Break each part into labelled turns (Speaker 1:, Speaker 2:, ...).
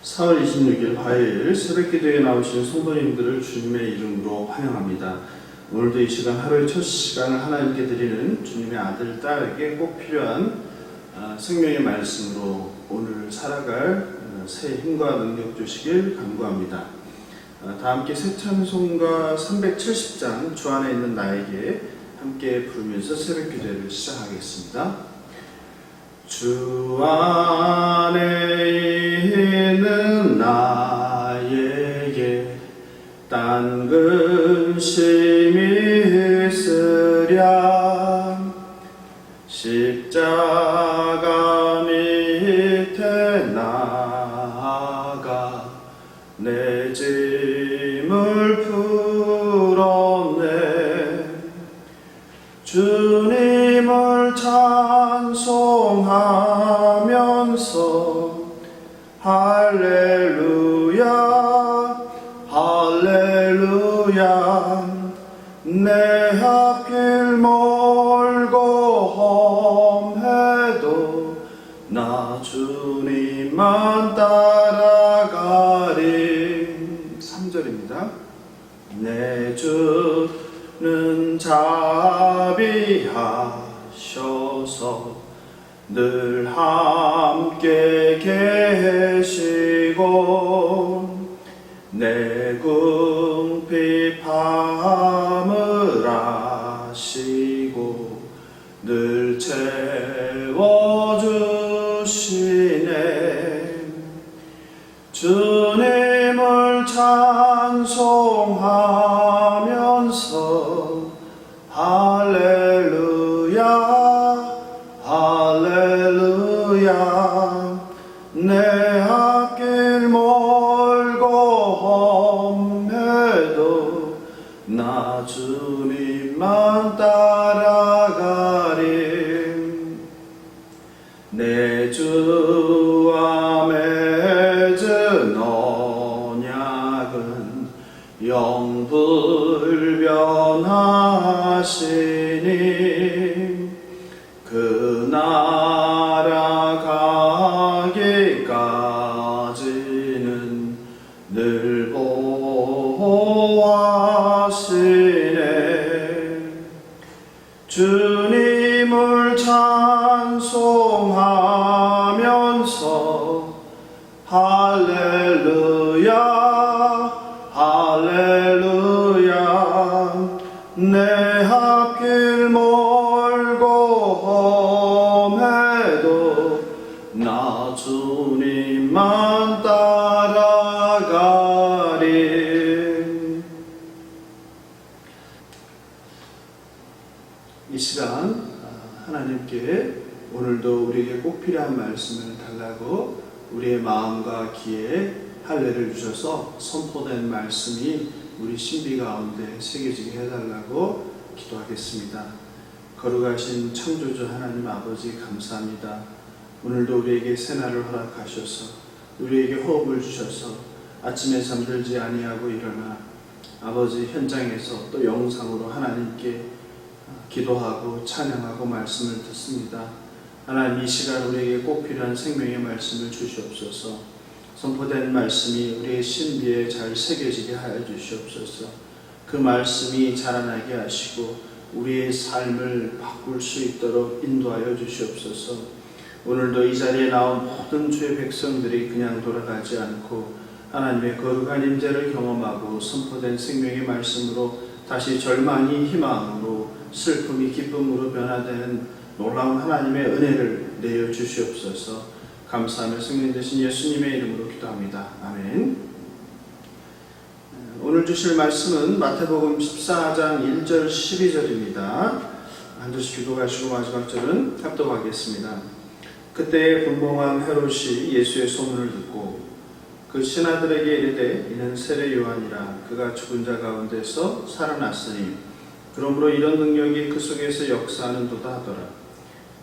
Speaker 1: 4월 26일 화요일 새벽기도에 나오신 성도님들을 주님의 이름으로 환영합니다. 오늘도 이 시간 하루의 첫 시간을 하나님께 드리는 주님의 아들, 딸에게 꼭 필요한 생명의 말씀으로 오늘 살아갈 새 힘과 능력 주시길 간구합니다. 다 함께 새 찬송가 370장 주 안에 있는 나에게 함께 부르면서 새벽기도를 시작하겠습니다. 주 안에 있는 나에게 딴 근심이 있으랴 십자가 밑에 나아가 내 짐을 풀었네. 주님을 찬송하면서 할렐루야 할렐루야 내 앞길 멀고 험해도 나 주님만 따라가리. 3절입니다. 내 주는 자비하셔서 늘 함께 계시고 내 궁핍함을 아시고 늘 채워주시네. 주님을 찬송하면서 할렐루야 할렐루야 내 앞길 멀고 험해도 나 주님만 따라가리. 내 주와 맺은 언약은 영불변하시니 그 나라 가기까지는 늘 보호하시네. 주님을 찬송하면서 할렐루야 할렐루야 내 앞길 멀고 험해도 나 주님만 따라가리. 이 시간 하나님께 오늘도 우리에게 꼭 필요한 말씀을 달라고 우리의 마음과 귀에 할례를 주셔서 선포된 말씀이 우리 신비 가운데 새겨지게 해달라고 기도하겠습니다. 거룩하신 창조주 하나님 아버지 감사합니다. 오늘도 우리에게 새날을 허락하셔서 우리에게 호흡을 주셔서 아침에 잠들지 아니하고 일어나 아버지 현장에서 또 영상으로 하나님께 기도하고 찬양하고 말씀을 듣습니다. 하나님 이 시간 우리에게 꼭 필요한 생명의 말씀을 주시옵소서. 선포된 말씀이 우리의 신비에 잘 새겨지게 하여 주시옵소서. 그 말씀이 자라나게 하시고 우리의 삶을 바꿀 수 있도록 인도하여 주시옵소서. 오늘도 이 자리에 나온 모든 주의 백성들이 그냥 돌아가지 않고 하나님의 거룩한 임재를 경험하고 선포된 생명의 말씀으로 다시 절망이 희망으로 슬픔이 기쁨으로 변화되는 놀라운 하나님의 은혜를 내어 주시옵소서. 감사하며 승리 되신 예수님의 이름으로 기도합니다. 아멘. 오늘 주실 말씀은 마태복음 14장 1절 12절입니다. 한 절씩 기도하시고 마지막 절은 합독하겠습니다. 그때 분봉왕 헤롯이 예수의 소문을 듣고 그 신하들에게 이르되 이는 세례 요한이라 그가 죽은 자 가운데서 살아났으니 그러므로 이런 능력이 그 속에서 역사하는도다 하더라.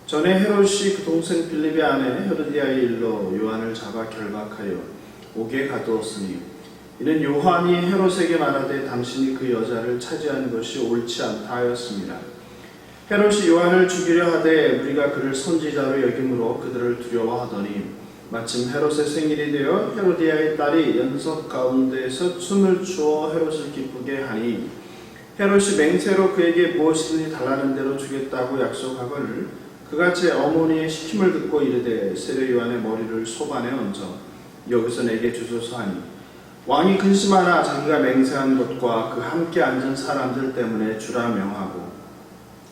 Speaker 1: 전에 헤롯이 그 동생 빌립의 아내 헤로디아의 일로 요한을 잡아 결박하여 옥에 가두었으니 이는 요한이 헤롯에게 말하되 당신이 그 여자를 차지하는 것이 옳지 않다 하였습니다. 헤롯이 요한을 죽이려 하되 우리가 그를 선지자로 여김으로 그들을 두려워하더니 마침 헤롯의 생일이 되어 헤로디아의 딸이 연석 가운데에서 춤을 추어 헤롯을 기쁘게 하니 헤롯이 맹세로 그에게 무엇이든지 달라는 대로 주겠다고 약속하거늘 그가 제 어머니의 시킴을 듣고 이르되 세례 요한의 머리를 소반에 얹어 여기서 내게 주소서 하니 왕이 근심하나 자기가 맹세한 것과 그 함께 앉은 사람들 때문에 주라 명하고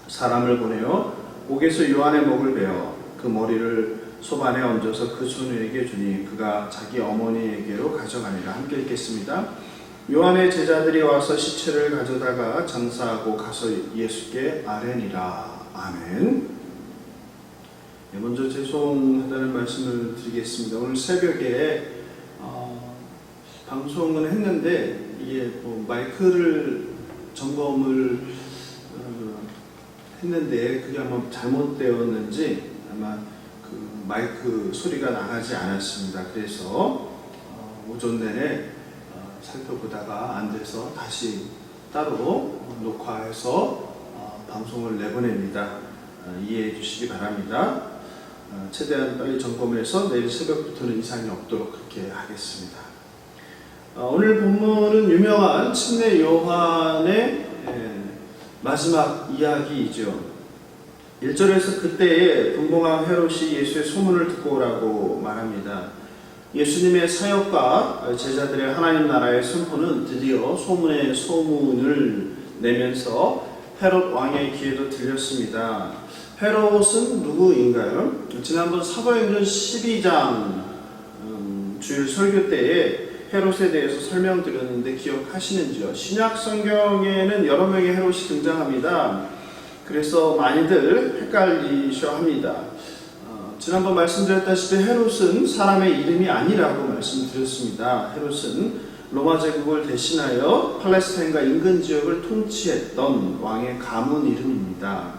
Speaker 1: 사람을 보내어 옥에서 요한의 목을 베어 그 머리를 소반에 얹어서 그 소녀에게 주니 그가 자기 어머니에게로 가져가니라. 함께 읽겠습니다. 요한의 제자들이 와서 시체를 가져다가 장사하고 가서 예수께 아뢰니라. 아멘. 먼저 죄송하다는 말씀을 드리겠습니다. 오늘 새벽에 방송은 했는데 이게 마이크를 점검을 했는데 그게 아마 잘못되었는지 아마 그 마이크 소리가 나가지 않았습니다. 그래서 오전 내내 살펴보다가 안 돼서 다시 따로 녹화해서 방송을 내보냅니다. 이해해 주시기 바랍니다. 최대한 빨리 점검해서 내일 새벽부터는 이상이 없도록 그렇게 하겠습니다. 오늘 본문은 유명한 침례 요한의 마지막 이야기이죠. 1절에서 그때에 분봉왕 헤롯이 예수의 소문을 듣고 오라고 말합니다. 예수님의 사역과 제자들의 하나님 나라의 선포는 드디어 소문의 소문을 내면서 헤롯 왕의 귀에도 들렸습니다. 헤롯은 누구인가요? 지난번 사도행전 12장 주일 설교 때에 헤롯에 대해서 설명드렸는데 기억하시는지요? 신약 성경에는 여러 명의 헤롯이 등장합니다. 그래서 많이들 헷갈리셔 합니다. 지난번 말씀드렸다시피 헤롯은 사람의 이름이 아니라고 말씀드렸습니다. 헤롯은 로마 제국을 대신하여 팔레스타인과 인근 지역을 통치했던 왕의 가문 이름입니다.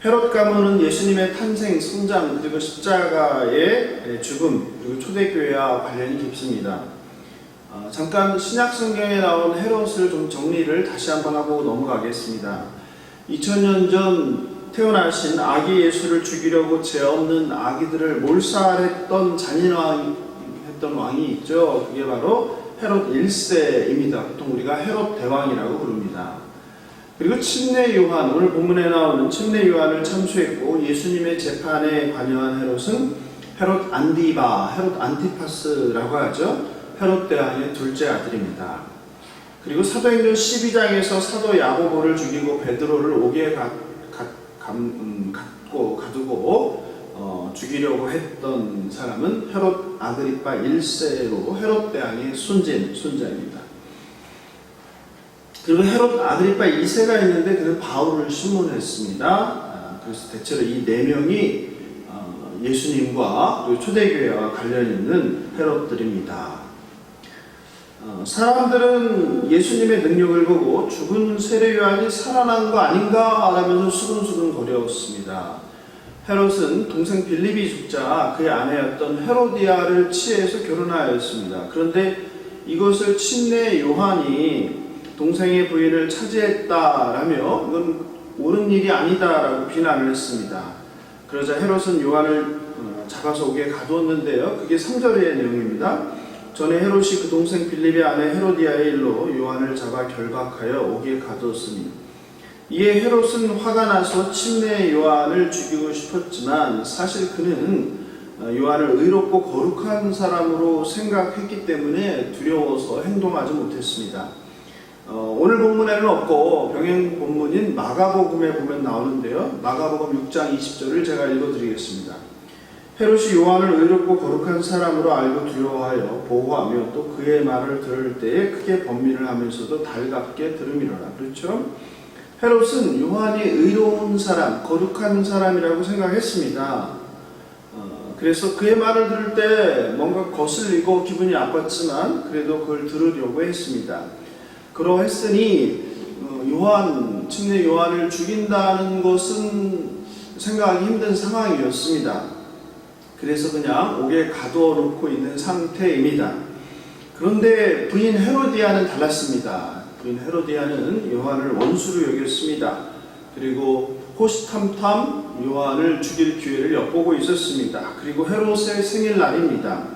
Speaker 1: 헤롯 가문은 예수님의 탄생, 성장, 그리고 십자가의 죽음, 그리고 초대교회와 관련이 깊습니다. 잠깐 신약 성경에 나온 헤롯을 좀 정리를 다시 한번 하고 넘어가겠습니다. 2000년 전 태어나신 아기 예수를 죽이려고 죄 없는 아기들을 몰살했던 잔인했던 왕이 있죠. 그게 바로 헤롯 1세입니다. 보통 우리가 헤롯 대왕이라고 부릅니다. 그리고 침례 요한, 오늘 본문에 나오는 침례 요한을 참수했고 예수님의 재판에 관여한 헤롯은 헤롯 안디바, 헤롯 안티파스라고 하죠. 헤롯 대왕의 둘째 아들입니다. 그리고 사도행전 12장에서 사도 야고보를 죽이고 베드로를 옥에 가두고 죽이려고 했던 사람은 헤롯 아그리파 1세로 헤롯 대왕의 손자입니다. 그리고 헤롯 아그리파 2세가 있는데 그는 바울을 신문했습니다. 그래서 대체로 이 4명이 예수님과 그리고 초대교회와 관련 있는 헤롯들입니다. 사람들은 예수님의 능력을 보고 죽은 세례 요한이 살아난 거 아닌가 라면서 수근수근 거렸습니다. 헤롯은 동생 빌립이 죽자 그의 아내였던 헤로디아를 치해서 결혼하였습니다. 그런데 이것을 침례 요한이 동생의 부인을 차지했다라며 이건 옳은 일이 아니다라고 비난을 했습니다. 그러자 헤롯은 요한을 잡아서 옥에 가두었는데요. 그게 3절의 내용입니다. 전에 헤롯이 그 동생 빌립의 아내 헤로디아의 일로 요한을 잡아 결박하여 옥에 가두었으니 이에 헤롯은 화가 나서 침례 요한을 죽이고 싶었지만 사실 그는 요한을 의롭고 거룩한 사람으로 생각했기 때문에 두려워서 행동하지 못했습니다. 오늘 본문에는 없고 병행 본문인 마가복음에 보면 나오는데요. 마가복음 6장 20절을 제가 읽어드리겠습니다. 헤롯이 요한을 의롭고 거룩한 사람으로 알고 두려워하여 보호하며 또 그의 말을 들을 때에 크게 번민을 하면서도 달갑게 들음이로라. 그렇죠? 헤롯은 요한이 의로운 사람, 거룩한 사람이라고 생각했습니다. 그래서 그의 말을 들을 때 뭔가 거슬리고 기분이 아팠지만 그래도 그걸 들으려고 했습니다. 그러했으니 침례 요한을 죽인다는 것은 생각하기 힘든 상황이었습니다. 그래서 그냥 옥에 가두어 놓고 있는 상태입니다. 그런데 부인 헤로디아는 달랐습니다. 부인 헤로디아는 요한을 원수로 여겼습니다. 그리고 호시탐탐 요한을 죽일 기회를 엿보고 있었습니다. 그리고 헤롯의 생일날입니다.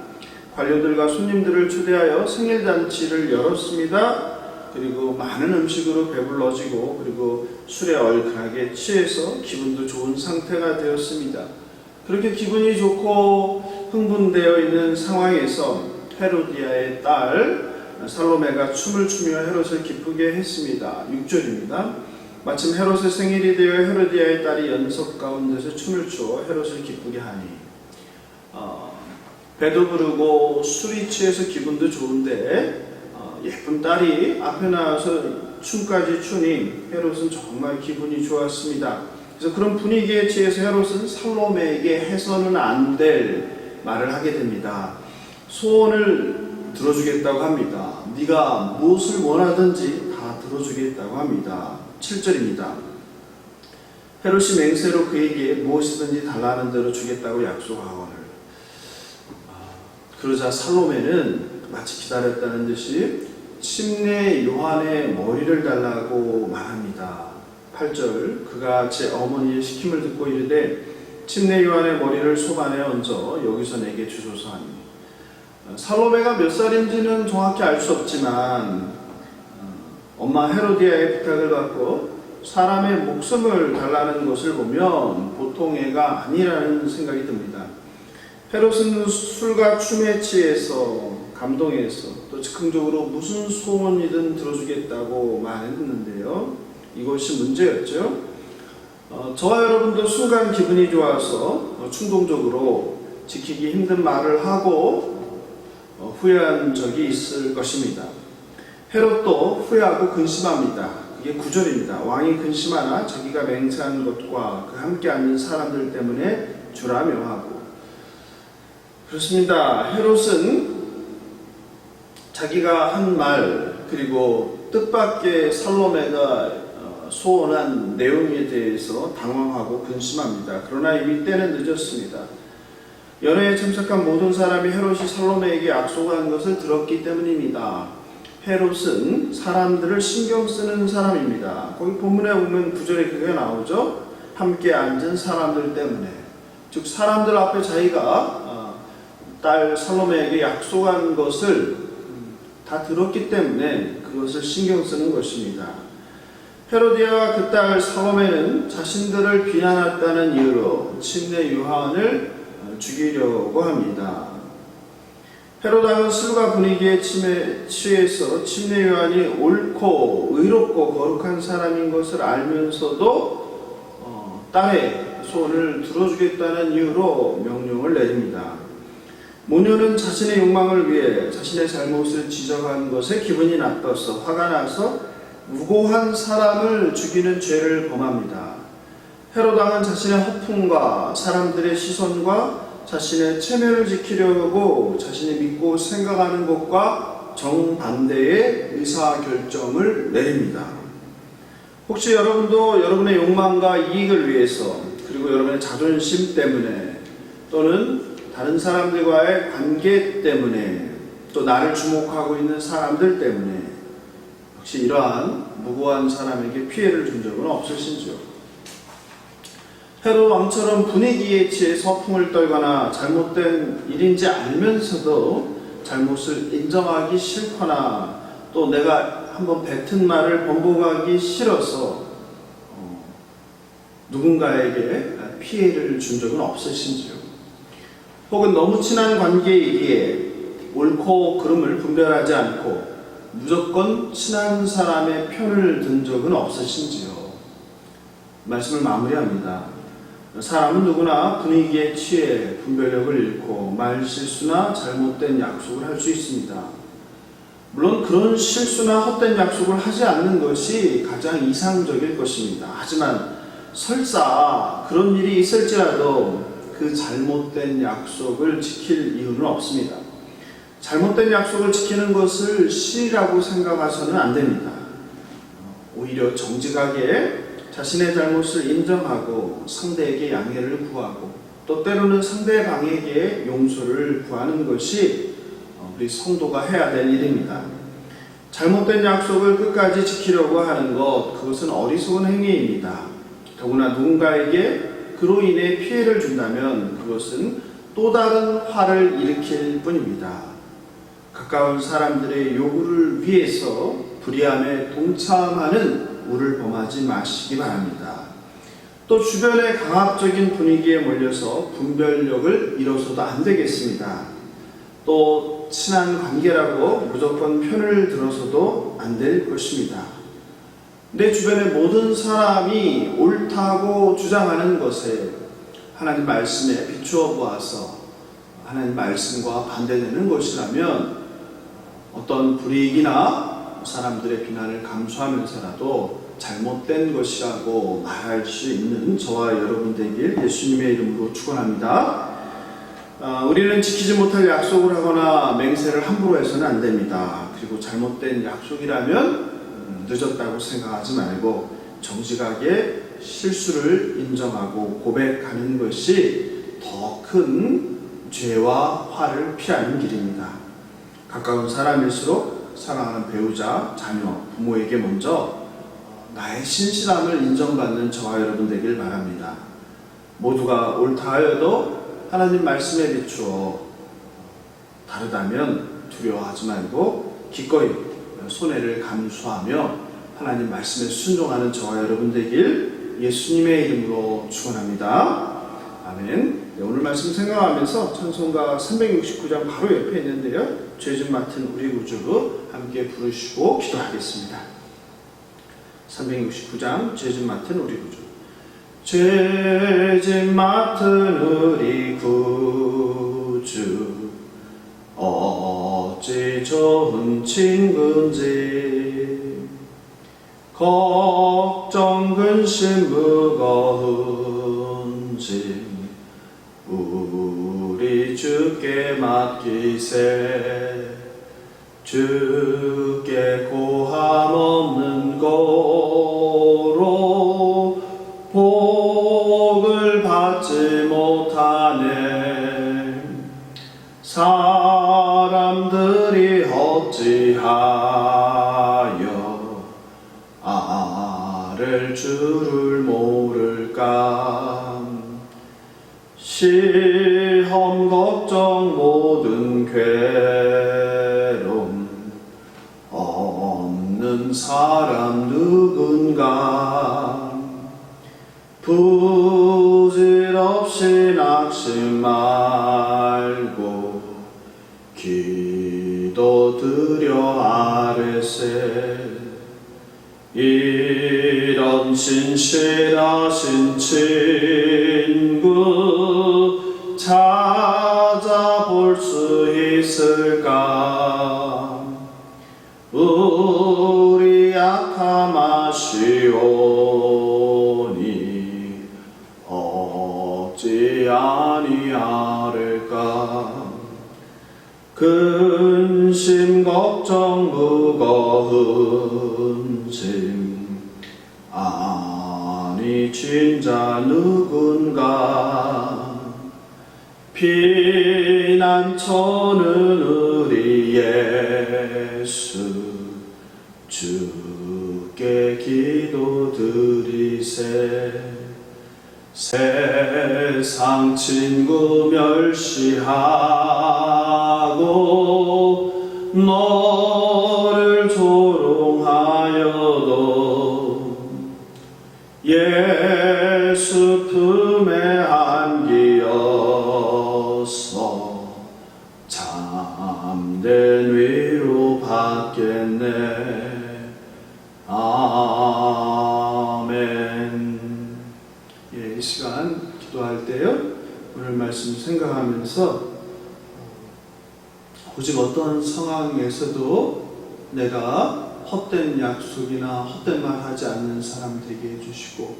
Speaker 1: 관료들과 손님들을 초대하여 생일잔치를 열었습니다. 그리고 많은 음식으로 배불러지고 그리고 술에 얼큰하게 취해서 기분도 좋은 상태가 되었습니다. 그렇게 기분이 좋고 흥분되어 있는 상황에서 헤로디아의 딸 살로메가 춤을 추며 헤롯을 기쁘게 했습니다. 6절입니다. 마침 헤롯의 생일이 되어 헤로디아의 딸이 연석 가운데서 춤을 추어 헤롯을 기쁘게 하니 배도 부르고 술이 취해서 기분도 좋은데 예쁜 딸이 앞에 나와서 춤까지 추니 헤롯은 정말 기분이 좋았습니다. 그래서 그런 분위기에 취해서 헤롯은 살로메에게 해서는 안 될 말을 하게 됩니다. 소원을 들어주겠다고 합니다. 네가 무엇을 원하든지 다 들어주겠다고 합니다. 7절입니다. 헤롯이 맹세로 그에게 무엇이든지 달라는 대로 주겠다고 약속하거늘. 그러자 살로메는 마치 기다렸다는 듯이 침례 요한의 머리를 달라고 말합니다. 8절 그가 제 어머니의 시킴을 듣고 이르되 침례 요한의 머리를 소반에 얹어 여기서 내게 주소서 하니. 살로메가 몇 살인지는 정확히 알 수 없지만 엄마 헤로디아의 부탁을 받고 사람의 목숨을 달라는 것을 보면 보통 애가 아니라는 생각이 듭니다. 헤롯은 술과 춤에 취해서 감동해서 또 즉흥적으로 무슨 소원이든 들어주겠다고 말했는데요. 이것이 문제였죠. 저와 여러분도 순간 기분이 좋아서 충동적으로 지키기 힘든 말을 하고 후회한 적이 있을 것입니다. 헤롯도 후회하고 근심합니다. 그게 9절입니다. 왕이 근심하나 자기가 맹세한 것과 그 함께 앉은 사람들 때문에 주라 명하고. 그렇습니다. 헤롯은 자기가 한 말 그리고 뜻밖의 살로메가 소원한 내용에 대해서 당황하고 근심합니다. 그러나 이미 때는 늦었습니다. 연회에 참석한 모든 사람이 헤롯이 살로메에게 약속한 것을 들었기 때문입니다. 헤롯은 사람들을 신경 쓰는 사람입니다. 거기 본문에 보면 9절에 그게 나오죠. 함께 앉은 사람들 때문에. 즉 사람들 앞에 자기가 딸 살로메에게 약속한 것을 다 들었기 때문에 그것을 신경 쓰는 것입니다. 헤로디아와 그 딸 살로메는 자신들을 비난했다는 이유로 침례 요한을 죽이려고 합니다. 헤롯 왕은 술과 분위기에 취해서 침례 요한이 옳고 의롭고 거룩한 사람인 것을 알면서도 딸의 소원을 들어주겠다는 이유로 명령을 내립니다. 모녀는 자신의 욕망을 위해 자신의 잘못을 지적한 것에 기분이 나빠서 화가 나서 무고한 사람을 죽이는 죄를 범합니다. 헤롯 왕은 자신의 허풍과 사람들의 시선과 자신의 체면을 지키려고 자신이 믿고 생각하는 것과 정반대의 의사결정을 내립니다. 혹시 여러분도 여러분의 욕망과 이익을 위해서 그리고 여러분의 자존심 때문에 또는 다른 사람들과의 관계 때문에 또 나를 주목하고 있는 사람들 때문에 혹시 이러한 무고한 사람에게 피해를 준 적은 없으신지요? 헤롯 왕처럼 분위기에 취해 서풍을 떨거나 잘못된 일인지 알면서도 잘못을 인정하기 싫거나 또 내가 한번 뱉은 말을 번복하기 싫어서 누군가에게 피해를 준 적은 없으신지요? 혹은 너무 친한 관계이기에 옳고 그름을 분별하지 않고 무조건 친한 사람의 편을 든 적은 없으신지요? 말씀을 마무리합니다. 사람은 누구나 분위기에 취해 분별력을 잃고 말실수나 잘못된 약속을 할 수 있습니다. 물론 그런 실수나 헛된 약속을 하지 않는 것이 가장 이상적일 것입니다. 하지만 설사 그런 일이 있을지라도 그 잘못된 약속을 지킬 이유는 없습니다. 잘못된 약속을 지키는 것을 실이라고 생각하셔는 안 됩니다. 오히려 정직하게 자신의 잘못을 인정하고 상대에게 양해를 구하고 또 때로는 상대방에게 용서를 구하는 것이 우리 성도가 해야 될 일입니다. 잘못된 약속을 끝까지 지키려고 하는 것, 그것은 어리석은 행위입니다. 더구나 누군가에게 그로 인해 피해를 준다면 그것은 또 다른 화를 일으킬 뿐입니다. 가까운 사람들의 요구를 위해서 불의함에 동참하는 우를 범하지 마시기 바랍니다. 또 주변의 강압적인 분위기에 몰려서 분별력을 잃어서도 안 되겠습니다. 또 친한 관계라고 무조건 편을 들어서도 안 될 것입니다. 내 주변의 모든 사람이 옳다고 주장하는 것에 하나님 말씀에 비추어 보아서 하나님 말씀과 반대되는 것이라면 어떤 불이익이나 사람들의 비난을 감수하면서라도 잘못된 것이라고 말할 수 있는 저와 여러분 되길 예수님의 이름으로 축원합니다. 우리는 지키지 못할 약속을 하거나 맹세를 함부로 해서는 안 됩니다. 그리고 잘못된 약속이라면 늦었다고 생각하지 말고 정직하게 실수를 인정하고 고백하는 것이 더 큰 죄와 화를 피하는 길입니다. 가까운 사람일수록 사랑하는 배우자, 자녀, 부모에게 먼저 나의 신실함을 인정받는 저와 여러분 되길 바랍니다. 모두가 옳다 하여도 하나님 말씀에 비추어 다르다면 두려워하지 말고 기꺼이 손해를 감수하며 하나님 말씀에 순종하는 저와 여러분 되길 예수님의 이름으로 축원합니다. 아멘. 네, 오늘 말씀 생각하면서 찬송가 369장 바로 옆에 있는데요, 죄짐 맡은 우리 구주 함께 부르시고 기도하겠습니다. 369장 죄짐 맡은 우리 구주. 죄짐 맡은 우리 구주 어찌 좋은 친구인지 걱정 근심 무거운 짐 우리 주께 맡기세. 주께 고함 없는 고로 복을 받지 못하네. 사람들이 어찌하여 아랠 줄을 모를까. 시험 걱정 모든 괴로움 없는 사람 누군가. 부질없이 낙심 말고 기도드려 아뢰세. 이런 신실하신 친구 찾아볼 수 있을까. 우리 약함 아시오니 어찌 아니하를까. 근심 걱정 무거운 짐 아니 진자 누군가. 피난처는 우리 예수 주께 기도드리세. 세상 친구 멸시하고 너를 조롱하여도 예수 품에 안기어서 참된 위로 받겠네. 아멘. 이 시간 기도할 때요, 오늘 말씀 생각하면서 오직 어떤 상황에서도 내가 헛된 약속이나 헛된 말 하지 않는 사람 되게 해주시고,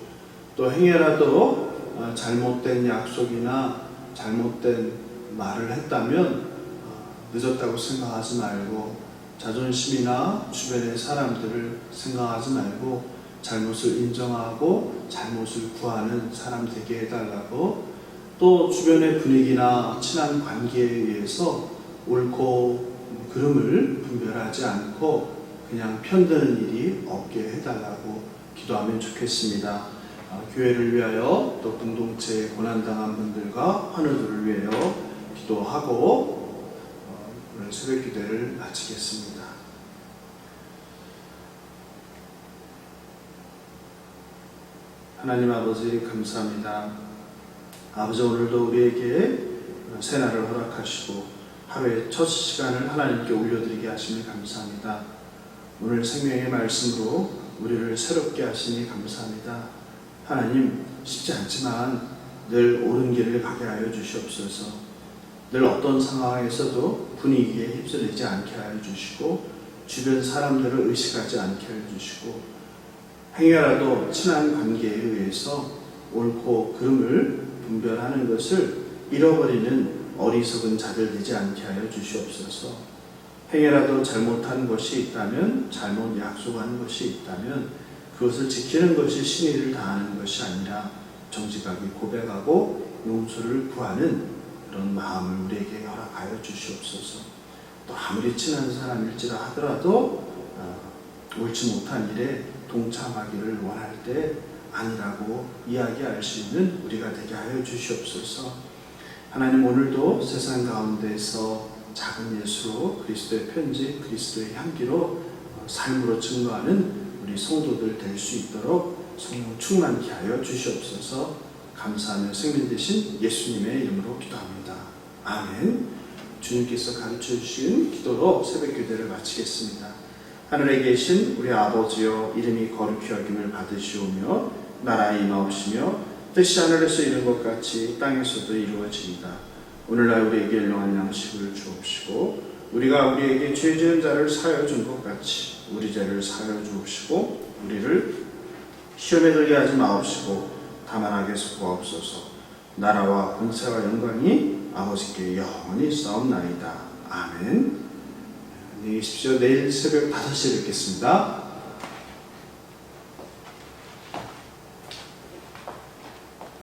Speaker 1: 또 행여라도 잘못된 약속이나 잘못된 말을 했다면 늦었다고 생각하지 말고 자존심이나 주변의 사람들을 생각하지 말고 잘못을 인정하고 잘못을 구하는 사람 되게 해달라고, 또 주변의 분위기나 친한 관계에 의해서 옳고 그름을 분별하지 않고 그냥 편드는 일이 없게 해달라고 기도하면 좋겠습니다. 교회를 위하여 또 공동체에 고난당한 분들과 환우들을 위하여 기도하고 오늘 새벽 기도를 마치겠습니다. 하나님 아버지 감사합니다. 아버지 오늘도 우리에게 새날을 허락하시고 하루의 첫 시간을 하나님께 올려드리게 하시니 감사합니다. 오늘 생명의 말씀으로 우리를 새롭게 하시니 감사합니다. 하나님 쉽지 않지만 늘 옳은 길을 가게 하여 주시옵소서. 늘 어떤 상황에서도 분위기에 휩쓸리지 않게 하여 주시고 주변 사람들을 의식하지 않게 하여 주시고 행여라도 친한 관계에 의해서 옳고 그름을 분별하는 것을 잃어버리는 어리석은 자들 되지 않게 하여 주시옵소서. 행여라도 잘못한 것이 있다면, 잘못 약속한 것이 있다면 그것을 지키는 것이 신의를 다하는 것이 아니라 정직하게 고백하고 용서를 구하는 그런 마음을 우리에게 허락하여 주시옵소서. 또 아무리 친한 사람일지라 하더라도 옳지 못한 일에 동참하기를 원할 때 아니라고 이야기할 수 있는 우리가 되게 하여 주시옵소서. 하나님 오늘도 세상 가운데서 작은 예수로 그리스도의 편지, 그리스도의 향기로 삶으로 증거하는 우리 성도들 될 수 있도록 성령 충만케 하여 주시옵소서. 감사하며 생명 되신 예수님의 이름으로 기도합니다. 아멘. 주님께서 가르쳐 주신 기도로 새벽 기도를 마치겠습니다. 하늘에 계신 우리 아버지여, 이름이 거룩히 여김을 받으시오며 나라에 임하옵시며 뜻이 하늘에서 이룬 것 같이 땅에서도 이루어지이다. 오늘날 우리에게 일용할 양식을 주옵시고 우리가 우리에게 죄 지은 자를 사하여 준 것 같이 우리 죄를 사하여 주옵시고 우리를 시험에 들게 하지 마옵시고 다만 악에 속하옵소서. 나라와 권세와 영광이 아버지께 영원히 싸움나이다. 아멘. 안녕히 계십시오. 내일 새벽 5시에 뵙겠습니다.